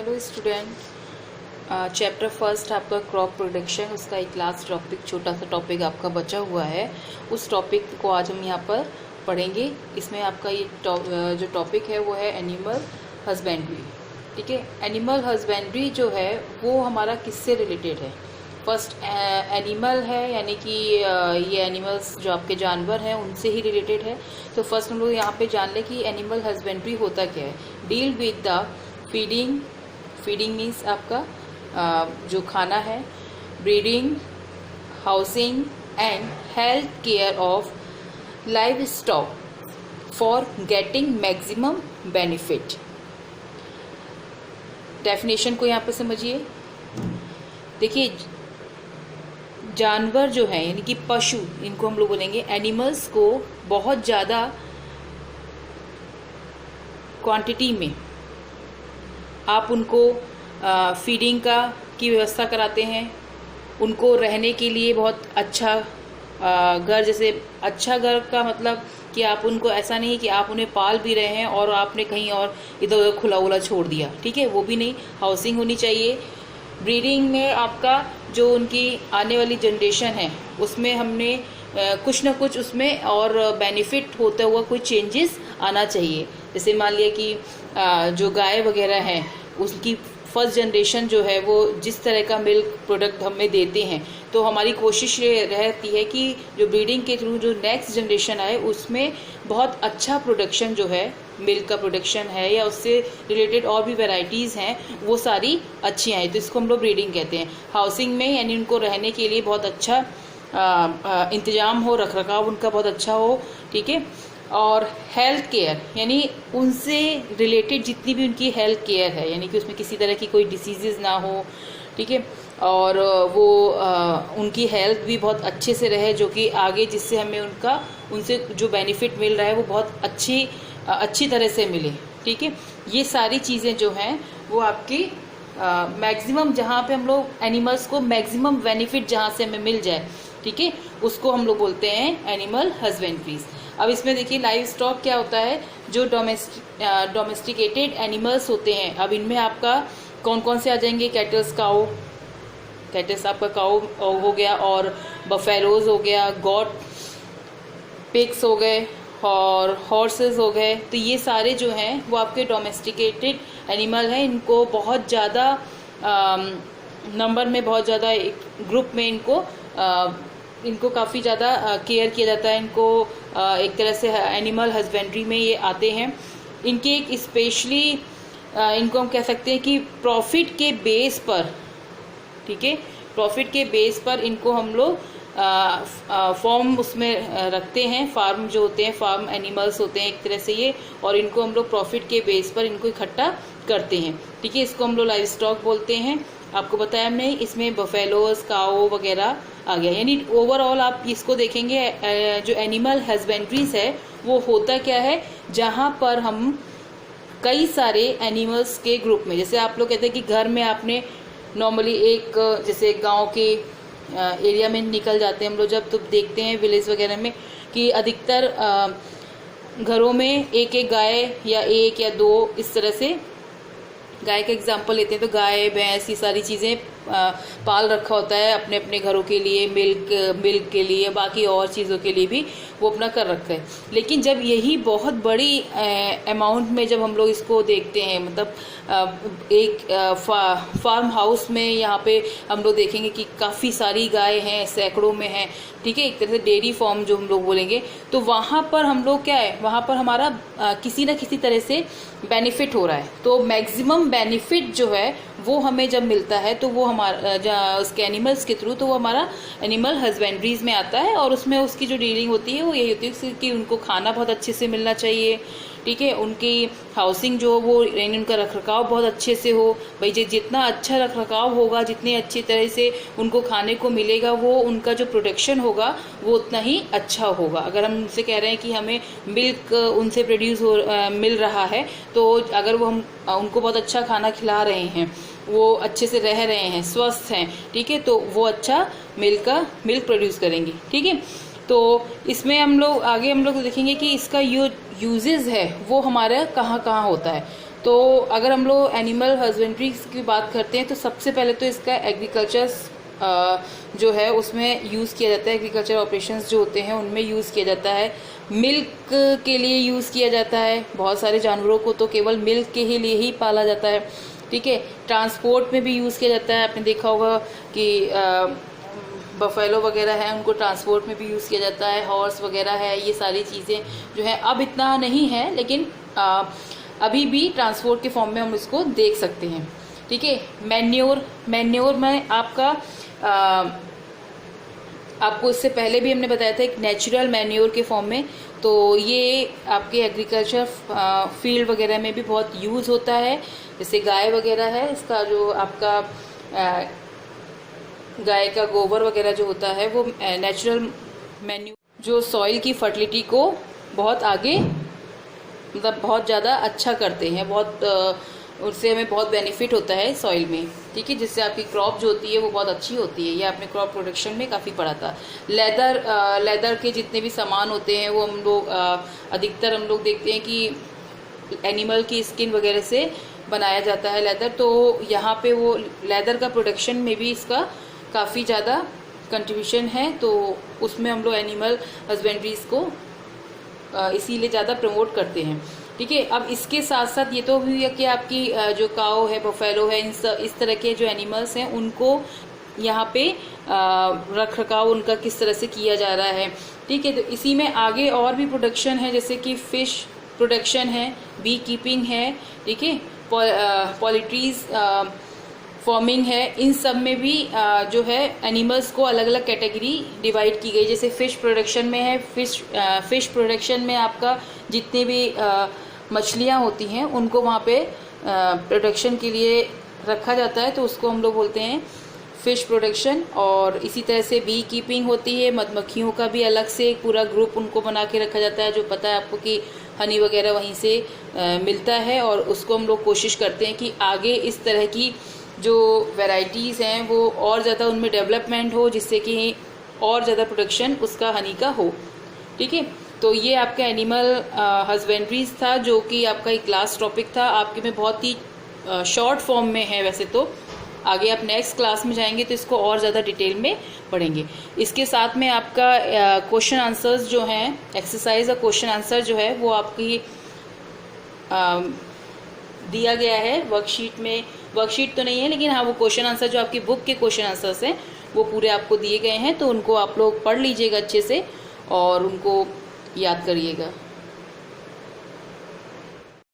Hello student, chapter first आपका crop production, उसका एक लास्ट टॉपिक, छोटा सा टॉपिक आपका बचा हुआ है। उस टॉपिक को आज हम यहाँ पर पढ़ेंगे। इसमें आपका ये जो टॉपिक है वो है एनिमल हस्बेंड्री। ठीक है, एनिमल हस्बेंड्री जो है वो हमारा किससे रिलेटेड है? फर्स्ट एनिमल है, यानी कि ये एनिमल्स जो आपके जानवर हैं उनसे ही रिलेटेड है। तो फर्स्ट हम लोग यहाँ पे जान लें कि एनिमल हस्बेंड्री होता क्या है। Deal with the feeding, feeding means आपका जो खाना है, breeding, housing and health care of live stock for getting maximum benefit. Definition को यहाँ पे समझिए। देखिए, जानवर जो है यानी कि पशु, इनको हम लोग बोलेंगे एनिमल्स को बहुत ज़्यादा क्वांटिटी में आप उनको फीडिंग की व्यवस्था कराते हैं। उनको रहने के लिए बहुत अच्छा घर, जैसे अच्छा घर का मतलब कि आप उनको, ऐसा नहीं कि आप उन्हें पाल भी रहे हैं और आपने कहीं और इधर उधर खुला उला छोड़ दिया, ठीक है, वो भी नहीं। हाउसिंग होनी चाहिए। ब्रीडिंग में आपका जो उनकी आने वाली जनरेशन है उसमें हमने कुछ ना कुछ उसमें और बेनिफिट होता हुआ कोई चेंजेस आना चाहिए। जैसे मान लिया कि जो गाय वगैरह है उसकी फर्स्ट जनरेशन जो है वो जिस तरह का मिल्क प्रोडक्ट हमें देते हैं, तो हमारी कोशिश ये रहती है कि जो ब्रीडिंग के थ्रू जो नेक्स्ट जनरेशन आए उसमें बहुत अच्छा प्रोडक्शन जो है, मिल्क का प्रोडक्शन है या उससे रिलेटेड और भी वैरायटीज़ हैं, वो सारी अच्छी आए। तो इसको हम लोग ब्रीडिंग कहते हैं। हाउसिंग में यानी उनको रहने के लिए बहुत अच्छा इंतजाम हो, रख रखाव उनका बहुत अच्छा हो, ठीक है। और हेल्थ केयर यानी उनसे रिलेटेड जितनी भी उनकी हेल्थ केयर है, यानी कि उसमें किसी तरह की कोई डिसीजेज ना हो, ठीक है, और वो उनकी हेल्थ भी बहुत अच्छे से रहे, जो कि आगे जिससे हमें उनसे जो बेनिफिट मिल रहा है वो बहुत अच्छी तरह से मिले, ठीक है। ये सारी चीज़ें जो हैं वो आपकी मैक्सिमम, जहाँ पे हम लोग एनिमल्स को मैक्सिमम बेनिफिट जहाँ से हमें मिल जाए, ठीक है, उसको हम लोग बोलते हैं एनिमल हस्बेंड्रीज। अब इसमें देखिए लाइव स्टॉक क्या होता है। जो डोमेस्टिकेटेड एनिमल्स होते हैं, अब इनमें आपका कौन कौन से आ जाएंगे? कैटल्स, काऊ, कैटल्स आपका काऊ हो गया, और बफेलोज हो गया, गॉट, पिग्स हो गए और हॉर्सेस हो गए। तो ये सारे जो हैं वो आपके डोमेस्टिकेटेड एनिमल हैं। इनको बहुत ज़्यादा नंबर में, बहुत ज़्यादा एक ग्रुप में इनको काफ़ी ज़्यादा केयर किया जाता है। इनको एक तरह से एनिमल हस्बेंड्री में ये आते हैं। इनके एक स्पेशली इनको हम कह सकते हैं कि प्रॉफिट के बेस पर, ठीक है, प्रॉफिट के बेस पर इनको हम लोग फॉर्म उसमें रखते हैं। फार्म जो होते हैं, फार्म एनिमल्स होते हैं एक तरह से ये, और इनको हम लोग प्रॉफिट के बेस पर इनको इकट्ठा करते हैं, ठीक है। इसको हम लोग लाइव स्टॉक बोलते हैं। आपको बताया हमने, इसमें बफेलोज, काओ वगैरह आ गया। यानी ओवरऑल आप इसको देखेंगे, जो एनिमल हस्बेंड्रीज है वो होता क्या है, जहाँ पर हम कई सारे एनिमल्स के ग्रुप में, जैसे आप लोग कहते हैं कि घर में आपने नॉर्मली एक, जैसे गांव के एरिया में निकल जाते हैं हम लोग जब, तो देखते हैं विलेज वगैरह में कि अधिकतर घरों में एक एक गाय या एक या दो, इस तरह से गाय का एग्जाम्पल लेते हैं। तो गाय, भैंस, ये सारी चीज़ें पाल रखा होता है अपने अपने घरों के लिए, मिल्क के लिए, बाकी और चीज़ों के लिए भी वो अपना कर रखा है। लेकिन जब यही बहुत बड़ी अमाउंट में जब हम लोग इसको देखते हैं, मतलब एक फार्म हाउस में यहाँ पे हम लोग देखेंगे कि काफ़ी सारी गाय हैं, सैकड़ों में हैं, ठीक है, एक तरह से डेयरी फार्म जो हम लोग बोलेंगे। तो वहाँ पर हम लोग क्या है, वहाँ पर हमारा किसी न किसी तरह से बेनिफिट हो रहा है। तो मैक्सिमम बेनिफिट जो है वो हमें जब मिलता है तो वो हमारा उसके एनिमल्स के थ्रू, तो वो हमारा एनिमल हस्बेंड्रीज में आता है। और उसमें उसकी जो डीलिंग होती है वो यही होती है कि उनको खाना बहुत अच्छे से मिलना चाहिए, ठीक है, उनकी हाउसिंग जो वो, यानी उनका रखरखाव बहुत अच्छे से हो। भाई जितना अच्छा रखरखाव होगा, जितनी अच्छी तरह से उनको खाने को मिलेगा, वो उनका जो प्रोडक्शन होगा वो उतना ही अच्छा होगा। अगर हम उनसे कह रहे हैं कि हमें मिल्क उनसे प्रोड्यूस मिल रहा है, तो अगर वो हम उनको बहुत अच्छा खाना खिला रहे हैं, वो अच्छे से रह रहे हैं, स्वस्थ हैं, ठीक है, तो वो अच्छा मिल्क प्रोड्यूस करेंगे, ठीक है। तो इसमें आगे हम लोग देखेंगे कि इसका यूजेस है वो हमारा कहाँ कहाँ होता है। तो अगर हम लोग एनिमल हस्बेंड्री की बात करते हैं तो सबसे पहले तो इसका एग्रीकल्चर जो है उसमें यूज़ किया जाता है। एग्रीकल्चर ऑपरेशंस जो होते हैं उनमें यूज़ किया जाता है। मिल्क के लिए यूज़ किया जाता है। बहुत सारे जानवरों को तो केवल मिल्क के ही लिए ही पाला जाता है, ठीक है। ट्रांसपोर्ट में भी यूज़ किया जाता है। आपने देखा होगा कि बफेलो वगैरह है, उनको ट्रांसपोर्ट में भी यूज़ किया जाता है। हॉर्स वगैरह है, ये सारी चीज़ें जो है अब इतना नहीं है, लेकिन अभी भी ट्रांसपोर्ट के फॉर्म में हम इसको देख सकते हैं, ठीक है। मैन्योर में आपको इससे पहले भी हमने बताया था एक नेचुरल मैन्योर के फॉर्म में, तो ये आपके एग्रीकल्चर फील्ड वगैरह में भी बहुत यूज़ होता है। जैसे गाय वगैरह है, इसका जो आपका गाय का गोबर वगैरह जो होता है वो नेचुरल मैन्योर जो सॉइल की फर्टिलिटी को बहुत आगे मतलब बहुत ज़्यादा अच्छा करते हैं। उससे हमें बहुत बेनिफिट होता है सॉइल में, ठीक है, जिससे आपकी क्रॉप जो होती है वो बहुत अच्छी होती है। ये आपने क्रॉप प्रोडक्शन में काफ़ी पढ़ा था। लेदर के जितने भी सामान होते हैं वो हम लोग अधिकतर हम लोग देखते हैं कि एनिमल की स्किन वगैरह से बनाया जाता है लेदर। तो यहाँ पे वो लेदर का प्रोडक्शन में भी इसका काफ़ी ज़्यादा कंट्रीब्यूशन है, तो उसमें हम लोग एनिमल हस्बेंड्रीज को इसीलिए ज़्यादा प्रमोट करते हैं, ठीक है। अब इसके साथ साथ ये तो भी है कि आपकी जो काऊ है, बफेलो है, इस तरह के जो एनिमल्स हैं उनको यहाँ पे रख रखाव उनका किस तरह से किया जा रहा है, ठीक है। तो इसी में आगे और भी प्रोडक्शन है, जैसे कि फिश प्रोडक्शन है, बी कीपिंग है, ठीक है, पोल्ट्रीज फार्मिंग है। इन सब में भी जो है एनिमल्स को अलग अलग कैटेगरी डिवाइड की गई। जैसे फिश प्रोडक्शन में है, फिश प्रोडक्शन में आपका जितने भी मछलियाँ होती हैं उनको वहाँ पे प्रोडक्शन के लिए रखा जाता है, तो उसको हम लोग बोलते हैं फिश प्रोडक्शन। और इसी तरह से बी कीपिंग होती है, मधुमक्खियों का भी अलग से एक पूरा ग्रुप उनको बना के रखा जाता है, जो पता है आपको कि हनी वगैरह वहीं से मिलता है, और उसको हम लोग कोशिश करते हैं कि आगे इस तरह की जो वैरायटीज़ हैं वो और ज़्यादा उनमें डेवलपमेंट हो, जिससे कि और ज़्यादा प्रोडक्शन उसका हनी का हो, ठीक है। तो ये आपका एनिमल हस्बेंड्रीज था, जो कि आपका एक लास्ट टॉपिक था। आपके में बहुत ही शॉर्ट फॉर्म में है वैसे तो। आगे आप नेक्स्ट क्लास में जाएंगे तो इसको और ज़्यादा डिटेल में पढ़ेंगे। इसके साथ में आपका क्वेश्चन आंसर्स जो हैं, एक्सरसाइज और क्वेश्चन आंसर जो है वो आपकी दिया गया है वर्कशीट में। वर्कशीट तो नहीं है, लेकिन हाँ वो क्वेश्चन आंसर जो आपकी बुक के क्वेश्चन आंसर्स हैं वो पूरे आपको दिए गए हैं, तो उनको आप लोग पढ़ लीजिएगा अच्छे से और उनको याद करिएगा।